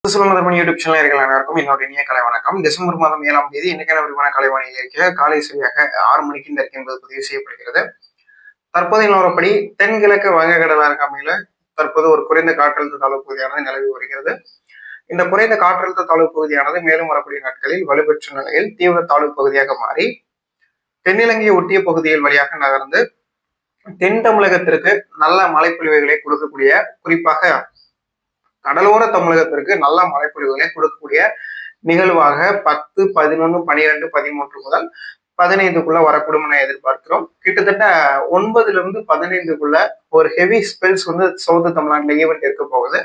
சுலமதர்மணி YouTube channel அனைவருக்கும் என்னோட இனிய கலை வணக்கம். டிசம்பர் மாதம் 7ஆம் தேதி இன்னைக்கான விரிவான கலைவாணி இருக்க காலை சரியாக 6 மணிக்கு இந்த என்பது பதிவு செய்யப்படுகிறது. தற்போதைய நிலவரப்படி தென்கிழக்கு வங்கக்கடல் அருகாமையில தற்போது ஒரு குறைந்த காற்றழுத்த தாழ்வு பகுதியானது நிலவி வருகிறது. இந்த குறைந்த காற்றழுத்த தாழ்வு பகுதியானது மேலும் வரக்கூடிய நாட்களில் வலுப்பெற்ற நிலையில் தீவிர தாழ்வு பகுதியாக மாறி தென்னிலங்கையை ஒட்டிய பகுதிகள் வழியாக நகர்ந்து தென் தமிழகத்திற்கு நல்ல மழைப்பொழிவுகளை கொடுக்கக்கூடிய, குறிப்பாக கடலோர தமிழகத்திற்கு நல்ல மழைப்பொழிவுகளை கொடுக்கக்கூடிய நிகழ்வாக 10, 11, 12, 13 முதல் 15க்குள்ள வரக்கூடும் என எதிர்பார்க்கிறோம். கிட்டத்தட்ட 9லிருந்து 15க்குள்ள ஒரு ஹெவி ஸ்பெல்ஸ் சவுத் தமிழ்நாட்டுல ஈவெண்ட் இருக்க போகுது.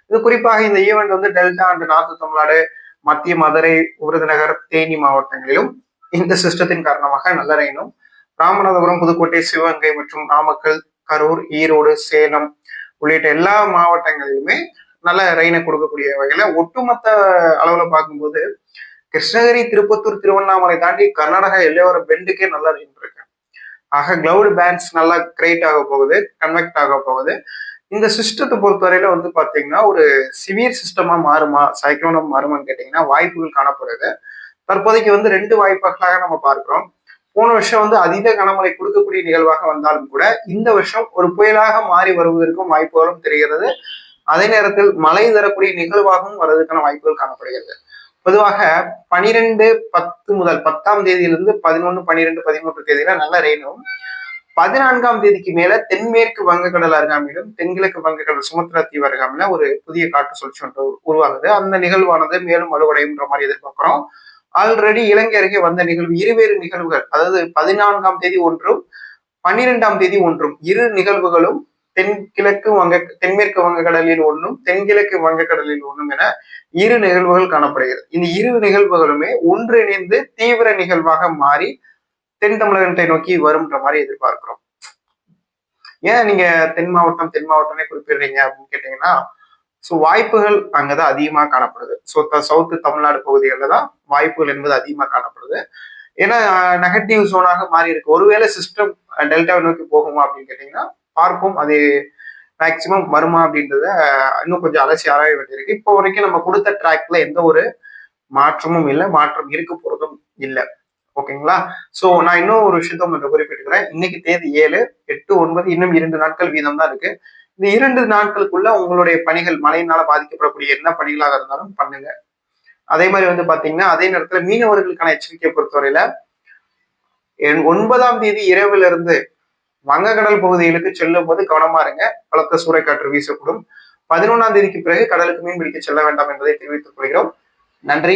இது குறிப்பாக இந்த event delta and north Tamil Nadu, மத்திய மதுரை, விருதுநகர், தேனி மாவட்டங்களிலும் இந்த சிஸ்டத்தின் காரணமாக நல்ல ரெயினும், ராமநாதபுரம், புதுக்கோட்டை, சிவகங்கை மற்றும் நாமக்கல், கரூர், ஈரோடு, சேலம் உள்ளிட்ட எல்லா மாவட்டங்களிலுமே நல்ல ரெயினை கொடுக்கக்கூடிய வகையில ஒட்டுமொத்த அளவுல பார்க்கும்போது கிருஷ்ணகிரி, திருப்பத்தூர், திருவண்ணாமலை தாண்டி கர்நாடகா எல்லையோர பெண்டுக்கே நல்லா ரெயின் இருக்கு. ஆக கிளவுட் பேண்ட்ஸ் நல்லா கிரியேட் ஆக போகுது, கன்வெக்ட் ஆக போகுது. இந்த சிஸ்டத்தை பொறுத்தவரையில பாத்தீங்கன்னா ஒரு சிவியர் சிஸ்டமா மாறுமா, சைக்ளோனா மாறுமான்னு கேட்டீங்கன்னா வாய்ப்புகள் காணப்படுது. தற்போதைக்கு 2 வாய்ப்புகளாக நம்ம பார்க்கிறோம். போன வருஷம் அதீத கனமழை கொடுக்கக்கூடிய நிகழ்வாக வந்தாலும் கூட இந்த வருஷம் ஒரு புயலாக மாறி வருவதற்கும் வாய்ப்புகளும் தெரிகிறது. அதே நேரத்தில் மழை தரக்கூடிய நிகழ்வாகவும் வருவதற்கான வாய்ப்புகள் காணப்படுகிறது. பொதுவாக 12/10 முதல் 10ஆம் தேதியிலிருந்து 11, 12, 13 தேதியில நல்ல ரெயினும், 14ஆம் தேதிக்கு மேல தென்மேற்கு வங்கக்கடல் அருகாமையிலும் தென்கிழக்கு வங்கக்கடல் சுமத்ரா தீவு அருகாமையில ஒரு புதிய காற்று சுழற்சி ஒன்று உருவாகுது. அந்த நிகழ்வானது மேலும் வலுவடையுன்ற மாதிரி எதிர்பார்க்கிறோம். ஆல்ரெடி இலங்கை அருகே வந்த நிகழ்வு, இருவேறு நிகழ்வுகள், அதாவது 14ஆம் தேதி ஒன்றும் 12ஆம் தேதி ஒன்றும், இரு நிகழ்வுகளும் தென்மேற்கு வங்கக்கடலில் ஒன்றும் தென்கிழக்கு வங்கக்கடலில் ஒன்றும் என இரு நிகழ்வுகள் காணப்படுகிறது. இந்த இரு நிகழ்வுகளுமே ஒன்றிணைந்து தீவிர நிகழ்வாக மாறி தென் தமிழகத்தை நோக்கி வரும்ன்ற மாதிரி எதிர்பார்க்கிறோம். ஏன் நீங்க தென் மாவட்டமே குறிப்பிடுறீங்க அப்படின்னு கேட்டீங்கன்னா, வாய்ப்புகள் அங்கதான் அதிகமா காணப்படுது. சவுத் தமிழ்நாடு பகுதிகளில் தான் வாய்ப்புகள் என்பது அதிகமா காணப்படுது. ஏன்னா நெகட்டிவ் ஜோனாக மாறி இருக்கு. ஒருவேளை சிஸ்டம் டெல்டாவை நோக்கி போகுமா அப்படின்னு கேட்டீங்கன்னா பார்ப்போம். அது மேக்சிமம் வருமா அப்படின்றத இன்னும் கொஞ்சம் அலசி ஆராய வேண்டியிருக்கு. இப்போ வரைக்கும் நம்ம கொடுத்த ட்ராக்ல எந்த ஒரு மாற்றமும் இல்லை, மாற்றம் இருக்க போறதும் இல்லை. ஓகேங்களா? சோ நான் இன்னும் ஒரு விஷயத்த உங்களுக்கு குறிப்பிட்டுக்கிறேன். இன்னைக்கு தேதி 7, 8, 9 இன்னும் 2 நாட்கள் வீதம் தான் இருக்கு. இந்த 2 நாட்களுக்குள்ள உங்களுடைய பணிகள், மழையினால பாதிக்கப்படக்கூடிய என்ன பணிகளாக இருந்தாலும் பண்ணுங்க. அதே மாதிரி பாத்தீங்கன்னா அதே நேரத்துல மீனவர்களுக்கான எச்சரிக்கையை பொறுத்தவரையில 9ஆம் தேதி இரவுல இருந்து வங்கக்கடல் பகுதிகளுக்கு செல்லும் போது கவனமா இருங்க. பலத்த சூறைக்காற்று வீசக்கூடும். 11ஆம் தேதிக்கு பிறகு கடலுக்கு மீன் பிடிக்க செல்ல வேண்டாம் என்பதை தெரிவித்துக் கொள்கிறோம். நன்றி.